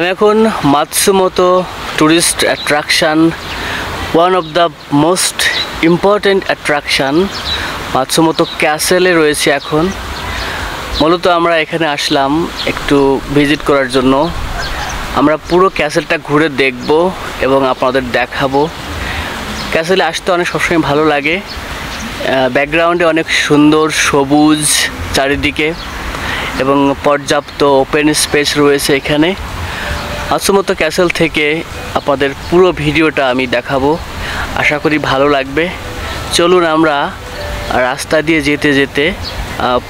আমি এখন Matsumoto tourist attraction, one of the most important attraction Matsumoto ক্যাসেলে রয়েছে। এখন মূলত আমরা এখানে আসলাম একটু ভিজিট করার জন্য। আমরা পুরো ক্যাসেলটা ঘুরে দেখব এবং আপনাদের দেখাবো। ক্যাসেলে আসতে অনেক সবসময় ভালো লাগে। ব্যাকগ্রাউন্ডে অনেক সুন্দর সবুজ চারিদিকে এবং পর্যাপ্ত ওপেন স্পেস রয়েছে এখানে। মাতসুমোতো ক্যাসেল থেকে আপনাদের পুরো ভিডিওটা আমি দেখাবো, আশা করি ভালো লাগবে। চলুন আমরা রাস্তা দিয়ে যেতে যেতে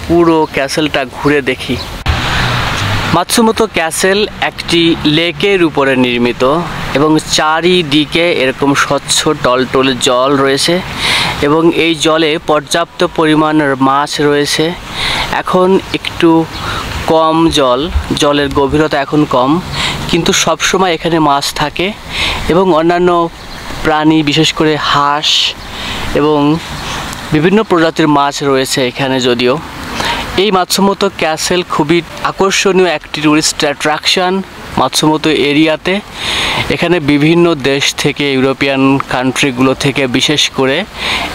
পুরো ক্যাসেলটা ঘুরে দেখি। মাতসুমোতো ক্যাসেল একটি লেকের উপরে নির্মিত এবং চারিদিকে এরকম স্বচ্ছ টলটলে জল রয়েছে এবং এই জলে পর্যাপ্ত পরিমাণের মাছ রয়েছে। এখন একটু কম জলের গভীরতা এখন কম, কিন্তু সবসময় এখানে মাছ থাকে এবং অন্যান্য প্রাণী, বিশেষ করে হাঁস এবং বিভিন্ন প্রজাতির মাছ রয়েছে এখানে। যদিও এই মাতসুমোতো ক্যাসেল খুবই আকর্ষণীয় একটি টুরিস্ট অ্যাট্রাকশন মাতসুমোতো এরিয়াতে। এখানে বিভিন্ন দেশ থেকে, ইউরোপিয়ান কান্ট্রিগুলো থেকে বিশেষ করে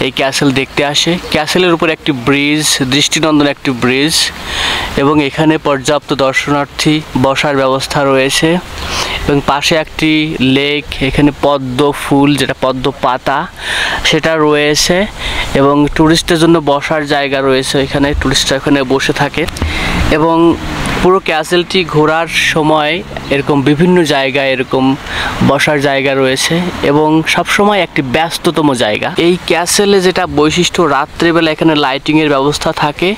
এই ক্যাসেল দেখতে আসে। ক্যাসেলের উপর একটি ব্রিজ, দৃষ্টিনন্দন একটি ব্রিজ, এবং এখানে পর্যাপ্ত দর্শনার্থী বসার ব্যবস্থা রয়েছে এবং পাশে একটি লেক। এখানে পদ্ম ফুল, যেটা পদ্ম পাতা, সেটা রয়েছে এবং টুরিস্টদের জন্য বসার জায়গা রয়েছে। এখানে টুরিস্টরা এখানে বসে থাকে এবং পুরো ক্যাসেলটি ঘোরার সময় এরকম বিভিন্ন জায়গায় এরকম বসার জায়গা রয়েছে এবং সবসময় একটি ব্যস্ততম জায়গা। এই ক্যাসেলে যেটা বৈশিষ্ট্য, রাত্রেবেলা এখানে লাইটিংয়ের ব্যবস্থা থাকে।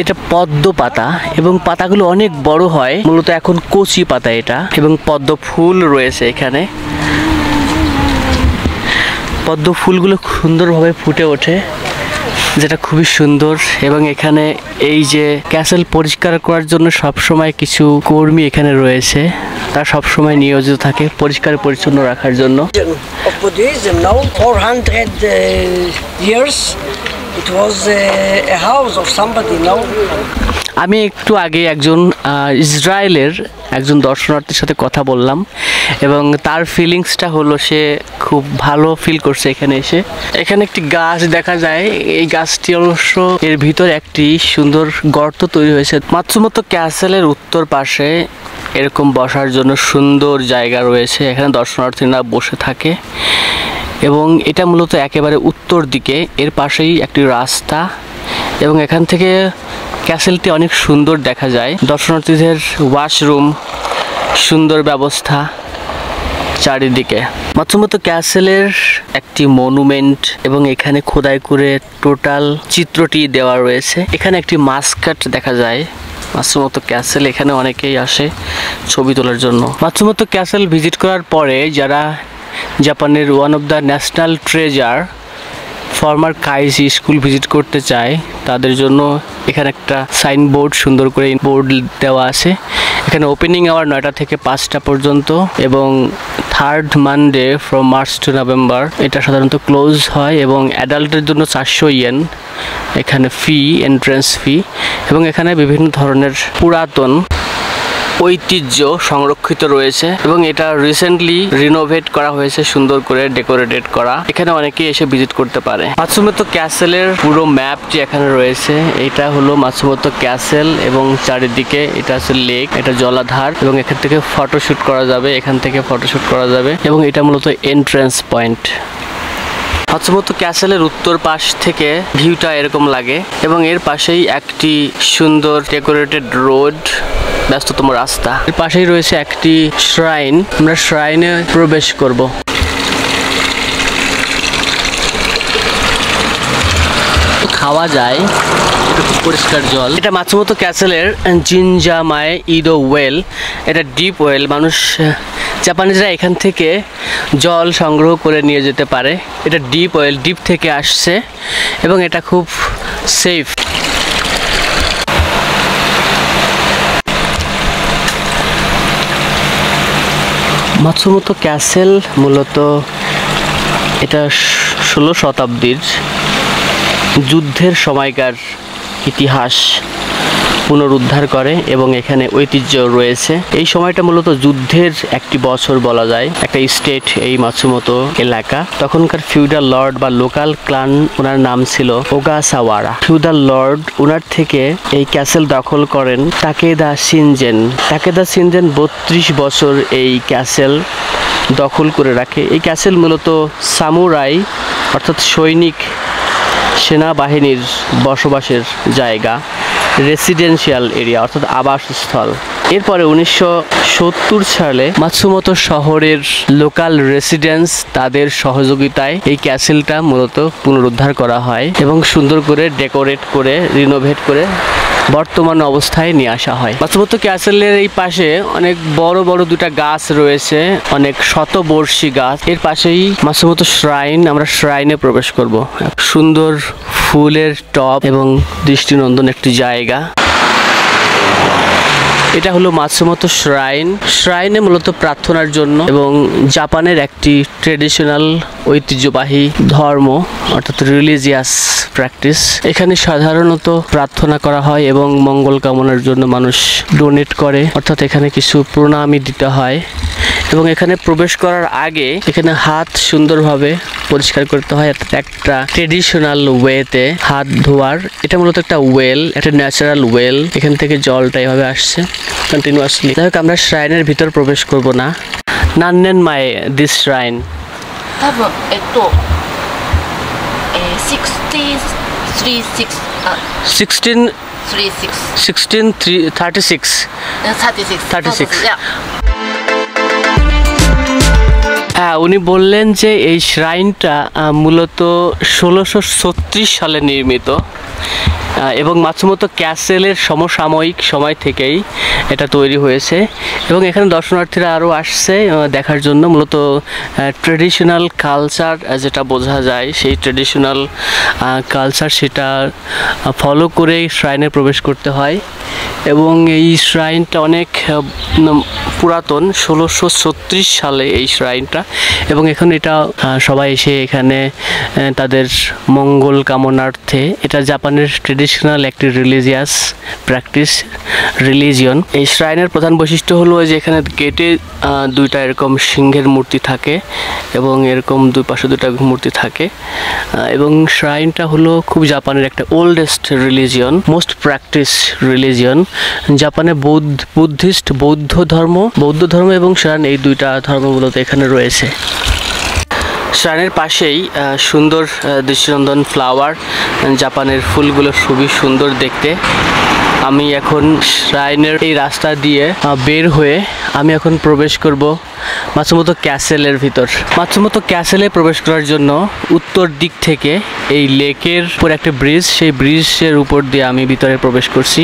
এটা পদ্ম পাতা এবং পাতাগুলো অনেক বড় হয়, মূলত এখন কচি পাতা এটা, এবং পদ্ম ফুল রয়েছে এখানে। পদ্ম ফুলগুলো সুন্দরভাবে ফুটে ওঠে, যেটা খুবই সুন্দর। এবং এখানে এই যে ক্যাসেল পরিষ্কার করার জন্য সবসময় কিছু কর্মী এখানে রয়েছে, তারা সবসময় নিয়োজিত থাকে পরিষ্কার পরিচ্ছন্ন রাখার জন্য। আমি একটু আগে একজন ইসরায়েলের একজন দর্শনার্থীর সাথে কথা বললাম এবং তার ফিলিংসটা হলো সে খুব ভালো ফিল করছে এখানে এসে। এখানে একটি গাছ দেখা যায়, এই গাছটি অবশ্য এর ভিতরে একটি সুন্দর গর্ত তৈরি হয়েছে। মাতসুমোতো ক্যাসেলের উত্তর পাশে এরকম বসার জন্য সুন্দর জায়গা রয়েছে, এখানে দর্শনার্থীরা বসে থাকে এবং এটা মূলত একেবারে উত্তর দিকে। এর পাশেই একটি রাস্তা এবং এখান থেকে ক্যাসেলটি অনেক সুন্দর দেখা যায়। দর্শনার্থীদের ওয়াশরুম, সুন্দর ব্যবস্থা চারিদিকে। মাতসুমোতো ক্যাসেলের একটি মনুমেন্ট এবং এখানে খোদাই করে টোটাল চিত্রটি দেওয়া রয়েছে। এখানে একটি মাস্কাট দেখা যায় মাতসুমোতো ক্যাসেল। এখানে অনেকেই আসে ছবি তোলার জন্য। মাতসুমোতো ক্যাসেল ভিজিট করার পরে যারা জাপানের one of the national treasure former Kaichi school visit করতে চায়, তাদের জন্য এখানে একটা সাইনবোর্ড, সুন্দর করে বোর্ড দেওয়া আছে। এখানে ওপেনিং আওয়ার 9টা থেকে 5টা পর্যন্ত এবং third Monday from March to November এটা সাধারণত ক্লোজ হয় এবং অ্যাডাল্টের জন্য 400 ইয়েন এখানে ফি, এন্ট্রেন্স ফি। এবং এখানে বিভিন্ন ধরনের পুরাতন ঐতিহ্য সংরক্ষিত রয়েছে এবং এটা রিসেন্টলি রিনোভেট করা হয়েছে, সুন্দর করে ডেকোরেটেড করা। এখানে অনেকেই এসে ভিজিট করতে পারে। মাতসুমোতো ক্যাসেলের পুরো ম্যাপটি এখানে রয়েছে। এটা হলো মাতসুমোতো ক্যাসেল এবং চারিদিকে এটা আছে লেক, এটা জলাধার এবং এখান থেকে ফটোশুট করা যাবে, এখান থেকে ফটোশুট করা যাবে এবং এটা মূলত এন্ট্রেন্স পয়েন্ট। মাতসুমোতো ক্যাসেলের উত্তর পাশ থেকে ভিউটা এরকম লাগে এবং এর পাশেই একটি সুন্দর ডেকোরেটেড রোড, ব্যস্ততম রাস্তা। এর পাশেই রয়েছে একটি শ্রাইন, আমরা শ্রাইনে প্রবেশ করব। খাওয়া যায়, পরিষ্কার জল। এটা মাতসুমোতো ক্যাসেলের জিনজামায় ইদো ওয়েল, এটা ডিপ ওয়েল। মানুষ, জাপানিজরা এখান থেকে জল সংগ্রহ করে নিয়ে যেতে পারে। এটা ডিপ ওয়েল, ডিপ থেকে আসছে এবং এটা খুব সেফ। মাতসুমোতো ক্যাসেল মূলত এটা 16 শতাব্দীর যুদ্ধের সময়কার ইতিহাস পুনরুদ্ধার করে এবং এখানে ঐতিহ্য রয়েছে। এই সময়টা মূলত যুদ্ধের একটি বছর বলা যায়, একটা স্টেট এই মাতসুমোতো এলাকা। তখনকার ফিউডাল লর্ড বা লোকাল ক্লান, ওনার নাম ছিল ওগাসাওয়ারা। ফিউডাল লর্ড ওনার থেকে এই ক্যাসেল দখল করেন তাকেদা শিনজেন। তাকেদা শিনজেন 32 বছর এই ক্যাসেল দখল করে রাখে। এই ক্যাসেল মূলত সামুরাই অর্থাৎ সৈনিক সেনাবাহিনীর বসবাসের জায়গা, রেসিডেন্সিয়াল এরিয়া অর্থাৎ আবাসস্থল। এরপরে 1970 সালে মাতসুমোতো শহরের লোকাল রেসিডেন্স তাদের সহযোগিতায় এই ক্যাসেলটা মূলত পুনরুদ্ধার করা হয় এবং সুন্দর করে ডেকোরেট করে রিনোভেট করে বর্তমান অবস্থায় নিয়ে আসা হয়। মাতসুমোতো ক্যাসেলের এই পাশে অনেক বড় বড় দুটা গাছ রয়েছে, অনেক শতবর্ষী গাছ। এর পাশেই মাতসুমোতো শ্রাইন, আমরা শ্রাইনে প্রবেশ করব। সুন্দর ফুলের টব এবং দৃষ্টিনন্দন একটি জায়গা। এটা হলো মাতসুমোতো শ্রাইন। শ্রাইনে মূলত প্রার্থনার জন্য এবং জাপানের একটি ট্রেডিশনাল ঐতিহ্যবাহী ধর্ম অর্থাৎ রিলিজিয়াস প্র্যাকটিস। এখানে সাধারণত প্রার্থনা করা হয় এবং মঙ্গল কামনার জন্য মানুষ ডোনেট করে, অর্থাৎ এখানে কিছু প্রণামী দিতে হয়। এবং এখানে প্রবেশ করার আগে এখানে হাত সুন্দরভাবে পরিষ্কার করতে হয়, অর্থাৎ একটা ট্রেডিশনাল ওয়েতে হাত ধোয়ার। এটা মূলত একটা ওয়েল, একটা ন্যাচারাল ওয়েল। এখান থেকে জলটা এভাবে আসছে কন্টিনিউয়াসলি। যাই হোক, আমরা শ্রাইনের ভিতর প্রবেশ করব না। নান্নেন মায়ে দিস শ্রাইন 多分1636 হ্যাঁ, উনি বললেন যে এই শ্রাইনটা মূলত 1636 সালে নির্মিত এবং মাতসুমোতো ক্যাসেলের সমসাময়িক সময় থেকেই এটা তৈরি হয়েছে এবং এখানে দর্শনার্থীরা আরও আসছে দেখার জন্য। মূলত ট্রেডিশনাল কালচার যেটা বোঝা যায়, সেই ট্রেডিশনাল কালচার সেটা ফলো করে শ্রাইনে প্রবেশ করতে হয় এবং এই শ্রাইনটা অনেক পুরাতন, 1636 সালে এই শ্রাইনটা। এবং এখন এটা সবাই এসে এখানে তাদের মঙ্গল কামনার্থে, এটা জাপানের ট্রেডিশনাল একটি রিলিজিয়াস প্র্যাকটিস, রিলিজিয়ন। এই শ্রাইনের প্রধান বৈশিষ্ট্য হলো যে এখানে গেটে দুইটা এরকম সিংহের মূর্তি থাকে এবং এরকম দুই পাশে দুটা মূর্তি থাকে এবং শ্রাইনটা হলো খুব জাপানের একটা oldest religion, most practice religion. জাপানে বৌদ্ধ ধর্ম এবং শ্রাইন, এই দুইটা ধর্মগুলো এখানে রয়েছে। শ্রাইনের পাশেই সুন্দর দৃষ্টিনন্দন ফ্লাওয়ার, জাপানের ফুলগুলো খুবই সুন্দর দেখতে। আমি এখন শ্রাইনের এই রাস্তা দিয়ে বের হয়ে আমি এখন প্রবেশ করব মাতসুমোতো ক্যাসেলের ভিতর। মাতসুমোতো ক্যাসেলে প্রবেশ করার জন্য উত্তর দিক থেকে এই লেকের উপর একটা ব্রিজ, সেই ব্রিজের উপর দিয়ে আমি ভিতরে প্রবেশ করছি।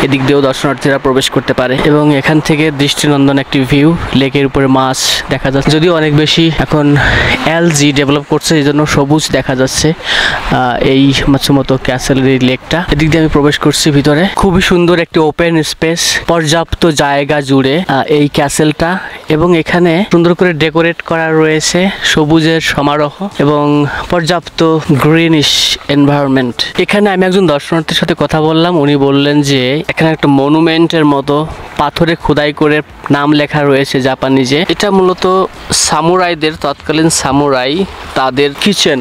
এদিক দিয়েও দর্শনার্থীরা প্রবেশ করতে পারে এবং এখান থেকে দৃষ্টিনন্দন একটি ভিউ, লেকের উপরে মাছ দেখা যাচ্ছে। যদিও অনেক বেশি এখন এলজি ডেভেলপ করছে, এই জন্য সবুজ দেখা যাচ্ছে এই মাতসুমোতো ক্যাসেলের এই লেকটা। এদিক দিয়ে আমি প্রবেশ করছি ভিতরে। খুবই সুন্দর একটি ওপেন স্পেস, পর্যাপ্ত জায়গা জুড়ে এই ক্যাসেলটা এবং এখানে সুন্দর করে ডেকোরেট করা রয়েছে, সবুজের সমারোহ এবং পর্যাপ্ত গ্রিনিশ এনভায়রনমেন্ট। এখানে আমি একজন দর্শনার্থীর সাথে কথা বললাম, উনি বললেন যে এখানে একটা মনুমেন্টের মতো পাথরে খোদাই করে নাম লেখা রয়েছে জাপানিজে। এটা মূলত সামুরাইদের, তৎকালীন সামুরাই তাদের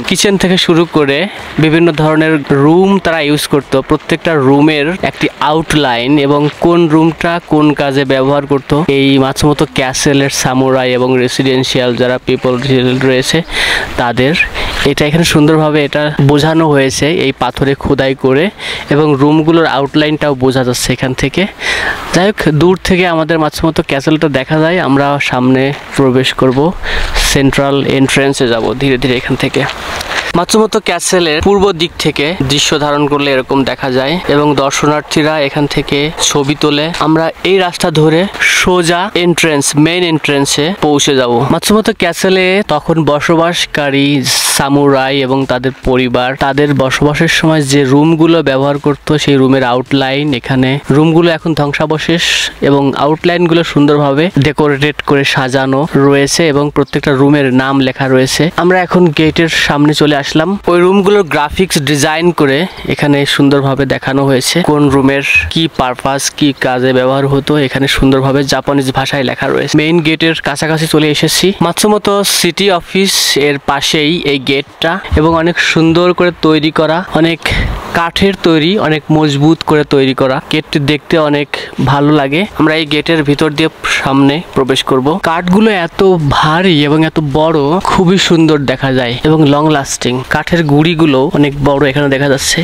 কিচেন থেকে শুরু করে বিভিন্ন ধরনের রুম তারা ইউজ করতো। প্রত্যেকটা রুমের একটি আউটলাইন এবং কোন রুমটা কোন কাজে ব্যবহার করতো এই মাতসুমোতো ক্যাসেলের সামুরাই এবং রেসিডেন্সিয়াল যারা পিপল রয়েছে তাদের, এটা এখানে সুন্দরভাবে এটা বোঝানো হয়েছে এই পাথরে খোদাই করে এবং রুমগুলোর আউটলাইনটাও বোঝা যাচ্ছে এখান থেকে। যাই হোক, দূর থেকে আমাদের মাতসুমোতো ক্যাসেলটা দেখা যায়। আমরা সামনে প্রবেশ করব, সেন্ট্রাল এন্ট্রেন্সে যাব ধীরে ধীরে এখান থেকে। মাতসুমোতো ক্যাসেলের পূর্ব দিক থেকে দৃশ্য ধারণ করলে এরকম দেখা যায় এবং দর্শনার্থীরা এখান থেকে ছবি তোলে। আমরা এই রাস্তা ধরে সোজা মেইন এন্ট্রেন্সে পৌঁছে যাব। মাতসুমোতো ক্যাসেলে তখন বসবাসকারী সামুরাই এবং তাদের পরিবার তাদের বসবাসের সময় যে রুমগুলো ব্যবহার করত সেই রুমের আউটলাইন এখানে। রুমগুলো এখন ধ্বংসাবশেষ এবং আউটলাইনগুলো সুন্দরভাবে ডেকোরেটেড করে সাজানো রয়েছে এবং প্রত্যেকটা রুমের নাম লেখা রয়েছে। আমরা এখন গেটের সামনে চলে আসলাম। ওই রুমগুলোর গ্রাফিক্স ডিজাইন করে এখানে সুন্দরভাবে দেখানো হয়েছে কোন রুমের কি পারপাস, কি কাজে ব্যবহার হতো, এখানে সুন্দরভাবে জাপানিজ ভাষায় লেখা রয়েছে। মেইন গেটের কাছাকাছি চলে এসেছি। মাতসুমোতো সিটি অফিস এর পাশেই এই গেটটা এবং অনেক সুন্দর করে তৈরি করা, অনেক কাঠের তৈরি, অনেক মজবুত করে তৈরি করা। গেটটি দেখতে অনেক ভালো লাগে। আমরা এই গেটের ভিতর দিয়ে সামনে প্রবেশ করব। কাঠগুলো এত ভারী এবং এত বড়, খুবই সুন্দর দেখা যায় এবং লং লাস্টিং। কাঠের গুড়িগুলো অনেক বড় এখানে দেখা যাচ্ছে।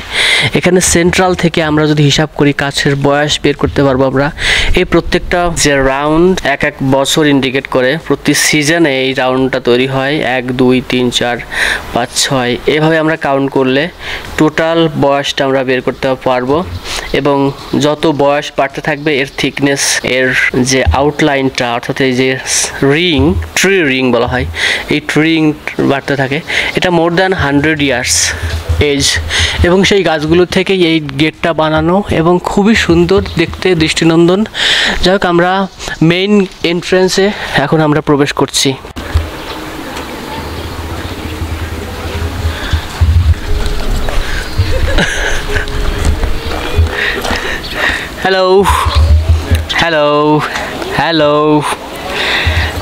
এখানে সেন্ট্রাল থেকে আমরা যদি হিসাব করি কাঠের বয়স বের করতে পারবো আমরা। এই প্রত্যেকটা যে রাউন্ড এক এক বছর ইন্ডিকেট করে, প্রতি সিজনে এই রাউন্ডটা তৈরি হয়। 1 2 3 4 5 6 এভাবে আমরা কাউন্ট করলে টোটাল বয়সটা আমরা বের করতে পারবো এবং যত বয়স বাড়তে থাকবে এর থিকনেস, এর যে আউটলাইনটা অর্থাৎ এই যে রিং, ট্রি রিং বলা হয়, এই ট্রি রিং বাড়তে থাকে। এটা মোর দ্যান 100 ইয়ার্স এজ এবং সেই গাছগুলো থেকেই এই গেটটা বানানো এবং খুবই সুন্দর দেখতে, দৃষ্টিনন্দন। যাই হোক, আমরা মেইন এন্ট্রান্সে এখন আমরা প্রবেশ করছি। হ্যালো হ্যালো হ্যালো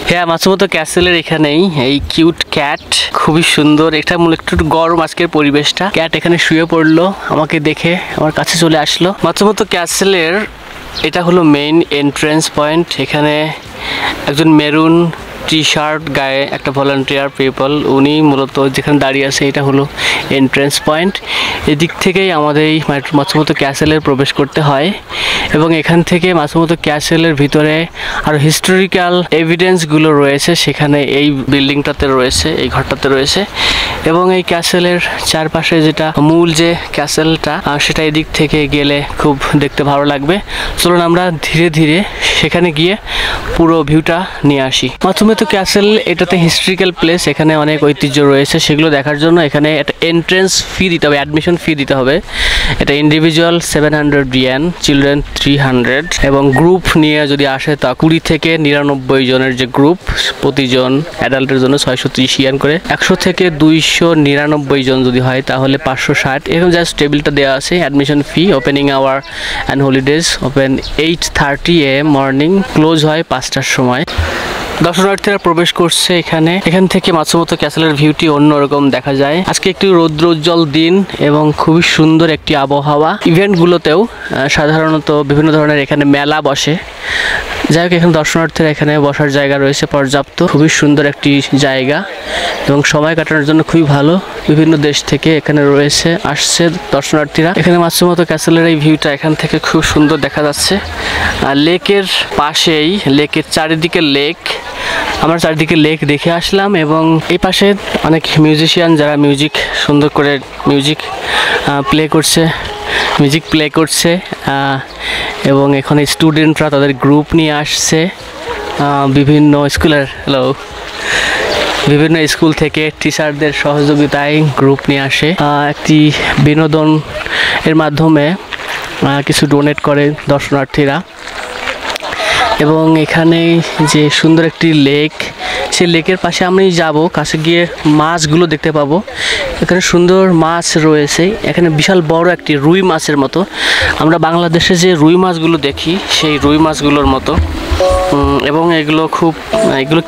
হ্যাঁ, মাতসুমোতো ক্যাসেলের এখানেই এই কিউট ক্যাট, খুবই সুন্দর। এটা মূলত একটু গরম আজকের পরিবেশটা। ক্যাট এখানে শুয়ে পড়লো, আমাকে দেখে আমার কাছে চলে আসলো। মাতসুমোতো ক্যাসেলের এটা হলো মেইন এন্ট্রেন্স পয়েন্ট। এখানে একজন মেরুন টি শার্ট গায়ে একটা ভলান্টিয়ার পিপল, উনি মূলত যেখানে দাঁড়িয়ে আছে এটা হলো এন্ট্রেন্স পয়েন্ট। এদিক থেকেই আমাদের এই মাতসুমোতো ক্যাসেলের প্রবেশ করতে হয় এবং এখান থেকে মাতসুমোতো ক্যাসেলের ভিতরে আরও হিস্টোরিক্যাল এভিডেন্সগুলো রয়েছে, সেখানে এই বিল্ডিংটাতে রয়েছে, এই ঘরটাতে রয়েছে। এবং এই ক্যাসেলের চারপাশে যেটা মূল যে ক্যাসেলটা, সেটা এদিক থেকে গেলে খুব দেখতে ভালো লাগবে। চলুন আমরা ধীরে ধীরে সেখানে গিয়ে পুরো ভিউটা নিয়ে আসি। মাতসুমোতো ক্যাসেল এটাতে হিস্ট্রিক্যাল প্লেস, এখানে অনেক ঐতিহ্য রয়েছে, সেগুলো দেখার জন্য এখানে একটা এন্ট্রেন্স ফি দিতে হবে, অ্যাডমিশন ফি দিতে হবে। এটা ইন্ডিভিজুয়াল 700 ইয়েন, চিলড্রেন 300 এবং গ্রুপ নিয়ে যদি আসে তা 20 থেকে 99 জনের যে গ্রুপ, প্রতিজন অ্যাডাল্টের জন্য 630 ইয়েন করে। 100 থেকে 299 জন যদি হয় তাহলে 560। এরকম জাস্ট টেবিলটা দেওয়া আছে। Admission fee, opening hour and holidays open 8:30 AM morning, close হয় 5টার সময়। দর্শনার্থীরা প্রবেশ করছে এখানে। এখান থেকে মাতসুমোতো ক্যাসেলের ভিউটি অন্যরকম দেখা যায়। আজকে একটি রৌদ্রোজ্জ্বল দিন এবং খুবই সুন্দর একটি আবহাওয়া। ইভেন্টগুলোতেও সাধারণত বিভিন্ন ধরনের এখানে মেলা বসে। যাই হোক, এখানে দর্শনার্থীরা এখানে বসার জায়গা রয়েছে পর্যাপ্ত, খুবই সুন্দর একটি জায়গা এবং সময় কাটানোর জন্য খুবই ভালো। বিভিন্ন দেশ থেকে এখানে আসছে দর্শনার্থীরা। এখানে মাতসুমোতো ক্যাসেলের এই ভিউটা এখান থেকে খুব সুন্দর দেখা যাচ্ছে। লেকের পাশেই, লেকের চারিদিকে লেক, আমরা চারিদিকে লেক দেখে আসলাম এবং এই পাশে অনেক মিউজিশিয়ান যারা মিউজিক সুন্দর করে মিউজিক প্লে করছে এবং এখানে স্টুডেন্টরা তাদের গ্রুপ নিয়ে আসছে। বিভিন্ন স্কুল থেকে টিচারদের সহযোগিতায় গ্রুপ নিয়ে আসে। একটি বিনোদন এর মাধ্যমে কিছু ডোনেট করে দর্শনার্থীরা। এবং এখানে যে সুন্দর একটি লেক, সেই লেকের পাশে আমি যাব, কাছে গিয়ে মাছগুলো দেখতে পাবো। এখানে সুন্দর মাছ রয়েছে, এখানে বিশাল বড় একটি রুই মাছের মতো। আমরা বাংলাদেশে যে রুই মাছগুলো দেখি সেই রুই মাছগুলোর মতো এবং এগুলো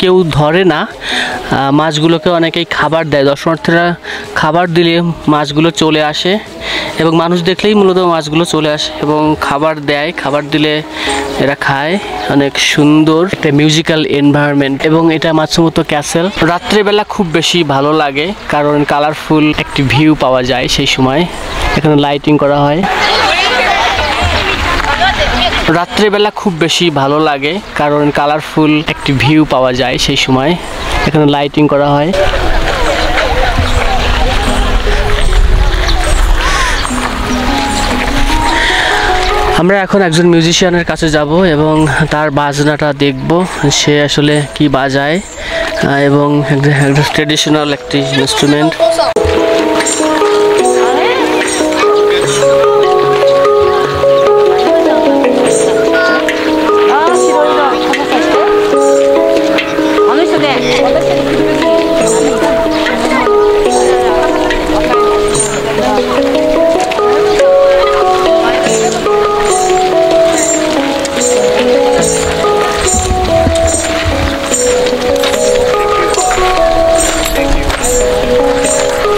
কেউ ধরে না। মাছগুলোকে অনেকেই খাবার দেয়, দর্শনার্থীরা খাবার দিলে মাছগুলো চলে আসে এবং মানুষ দেখলেই মূলত মাছগুলো চলে আসে এবং খাবার দেয়, খাবার দিলে এরা খায়। অনেক সুন্দর একটা মিউজিক্যাল এনভায়রনমেন্ট এবং এটা মাতসুমোতো ক্যাসেল। রাত্রেবেলা খুব বেশি ভালো লাগে কারণ কালারফুল একটি ভিউ পাওয়া যায় সেই সময়। এখানে লাইটিং করা হয়। রাত্রেবেলা খুব বেশি ভালো লাগে কারণ কালারফুল একটি ভিউ পাওয়া যায় সেই সময়। এখানে লাইটিং করা হয়। আমরা এখন একজন মিউজিশিয়ানের কাছে যাব এবং তার বাজনাটা দেখব, সে আসলে কি বাজায় এবং একটা ট্রেডিশনাল একটি ইনস্ট্রুমেন্ট।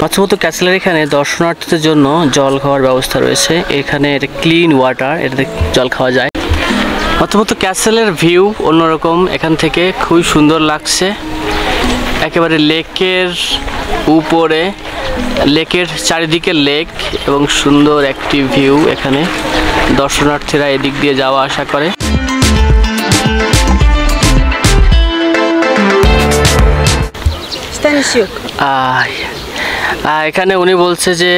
মাতসুমোতো ক্যাসেলের এখানে দর্শনার্থীদের জন্য জল খাওয়ার ব্যবস্থা রয়েছে। এখানে এটা ক্লিন ওয়াটার, এটাতে জল খাওয়া যায়। মাতসুমোতো ক্যাসেলের ভিউ অন্যরকম, এখান থেকে খুবই সুন্দর লাগছে। একেবারে লেকের উপরে, লেকের চারিদিকে লেক এবং সুন্দর একটি ভিউ। এখানে দর্শনার্থীরা এদিক দিয়ে যাওয়া আসা করে। এখানে উনি বলছে যে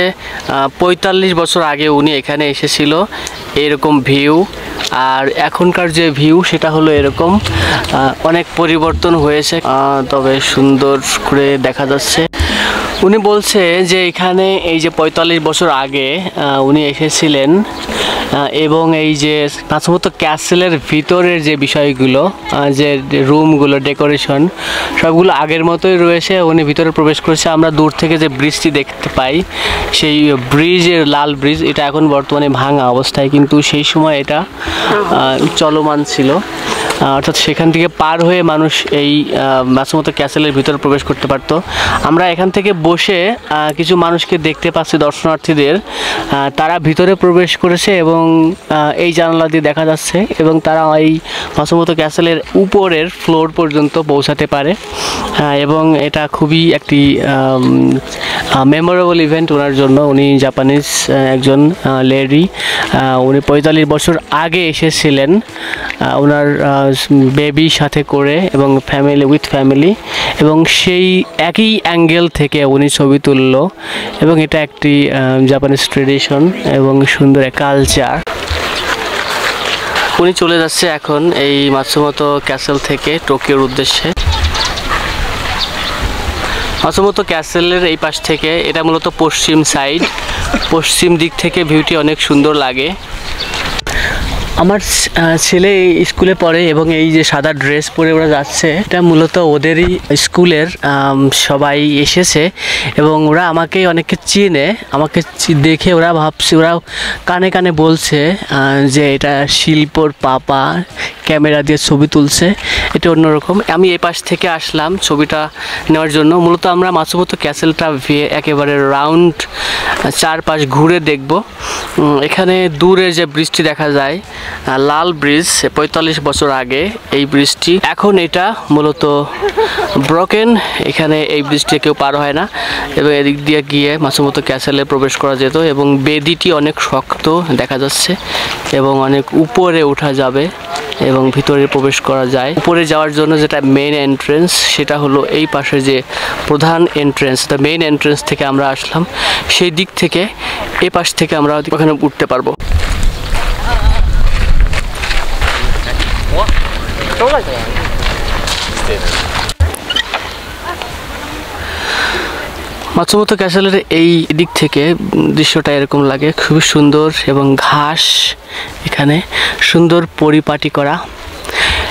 45 বছর আগে উনি এখানে এসেছিল, এরকম ভিউ। আর এখনকার যে ভিউ সেটা হলো এরকম, অনেক পরিবর্তন হয়েছে, তবে সুন্দর করে দেখা যাচ্ছে। উনি বলছে যে এখানে এই যে 45 বছর আগে উনি এসেছিলেন এবং এই যে মাতসুমোতো ক্যাসেলের ভিতরের যে বিষয়গুলো, যে রুমগুলো, ডেকোরেশন সবগুলো আগের মতোই রয়েছে। উনি ভিতরে প্রবেশ করেছে। আমরা দূর থেকে যে ব্রিজটি দেখতে পাই, সেই ব্রিজের লাল ব্রিজ, এটা এখন বর্তমানে ভাঙা অবস্থায়, কিন্তু সেই সময় এটা চলমান ছিল। অর্থাৎ সেখান থেকে পার হয়ে মানুষ এই মাতসুমোতো ক্যাসেলের ভিতরে প্রবেশ করতে পারতো। আমরা এখান থেকে বসে কিছু মানুষকে দেখতে পাচ্ছি, দর্শনার্থীদের, তারা ভিতরে প্রবেশ করেছে এবং এই জানালা দিয়ে দেখা যাচ্ছে এবং তারা এই মাতসুমোতো ক্যাসেলের উপরের ফ্লোর পর্যন্ত পৌঁছাতে পারে। এবং এটা খুবই একটি মেমোরেবল ইভেন্ট ওনার জন্য। উনি জাপানিজ একজন লেডি, উনি 45 বছর আগে এসেছিলেন ওনার বেবির সাথে করে এবং উইথ ফ্যামিলি, এবং সেই একই অ্যাঙ্গেল থেকে উনি ছবি তুলল। এবং এটা একটি জাপানিজ ট্রেডিশন এবং সুন্দর এক কালচার। উনি চলে যাচ্ছে এখন এই মাতসুমোতো ক্যাসেল থেকে টোকিওর উদ্দেশ্যে। মাতসুমোতো ক্যাসেলের এই পাশ থেকে, এটা মূলত পশ্চিম সাইড, পশ্চিম দিক থেকে ভিউটি অনেক সুন্দর লাগে। আমার ছেলে স্কুলে পড়ে এবং এই যে সাদা ড্রেস পরে ওরা যাচ্ছে, এটা মূলত ওদেরই স্কুলের সবাই এসেছে এবং ওরা আমাকে অনেকে চিনে। আমাকে দেখে ওরা ভাবছে, ওরা কানে কানে বলছে যে এটা শিল্পর পাপা ক্যামেরা দিয়ে ছবি তুলছে, এটা অন্যরকম। আমি এই পাশ থেকে আসলাম ছবিটা নেওয়ার জন্য। মূলত আমরা মাতসুমোতো ক্যাসেলটা একেবারে রাউন্ড চারপাশ ঘুরে দেখব। এখানে দূরে যে ব্রিজটি দেখা যায়, লাল ব্রিজ, 45 বছর আগে এই ব্রিজটি, এখন এটা মূলত ব্রোকেন। এখানে এই ব্রিজটি কেউ পার হয় না এবং এদিক দিয়ে গিয়ে মাতসুমোতো ক্যাসেলে প্রবেশ করা যেত এবং বেদিটি অনেক শক্ত দেখা যাচ্ছে এবং অনেক উপরে ওঠা যাবে এবং ভিতরে প্রবেশ করা যায়। উপরে যাওয়ার জন্য যেটা মেইন এন্ট্রেন্স, সেটা হলো এই পাশে যে প্রধান এন্ট্রেন্স, দ্য মেইন এন্ট্রেন্স থেকে আমরা আসলাম, সেই দিক থেকে এই পাশ থেকে আমরা ওখানে উঠতে পারবো। মাতসুমোতো ক্যাসেলের এই দিক থেকে দৃশ্যটা এরকম লাগে, খুবই সুন্দর এবং ঘাস এখানে সুন্দর পরিপাটি করা।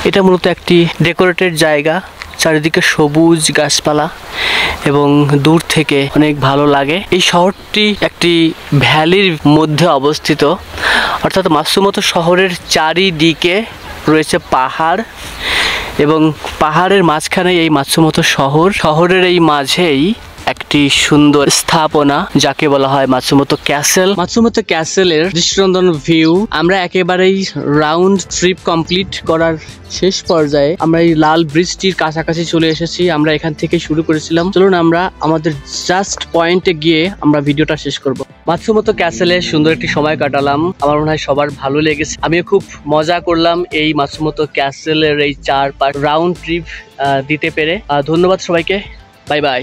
এটা মূলত একটি ডেকোরেটেড জায়গা, চারিদিকে সবুজ গাছপালা এবং দূর থেকে অনেক ভালো লাগে। এই শহরটি একটি ভ্যালির মধ্যে অবস্থিত, অর্থাৎ মাতসুমোতো শহরের চারিদিকে রয়েছে পাহাড় এবং পাহাড়ের মাঝখানে এই মাতসুমোতো শহর। শহরের এই মাঝেই একটি সুন্দর স্থাপনা যাকে বলা হয় মাতসুমোতো ক্যাসেল। মাতসুমোতো ক্যাসেলের দৃষ্টিনন্দন ভিউ। আমরা একেবারেই রাউন্ড ট্রিপ কমপ্লিট করার শেষ পর্যায়ে আমরা এই লাল ব্রিজটির কাছাকাছি চলে এসেছি। আমরা এখান থেকে শুরু করেছিলাম, চলুন আমরা আমাদের জাস্ট পয়েন্টে গিয়ে আমরা ভিডিওটা শেষ করব। মাতসুমোতো ক্যাসেলে সুন্দর একটি সময় কাটালাম, আমার মনে হয় সবার ভালো লেগেছে। আমিও খুব মজা করলাম এই মাতসুমোতো ক্যাসেলের এই 4-5 রাউন্ড ট্রিপ দিতে পেরে। ধন্যবাদ সবাইকে, বাই বাই।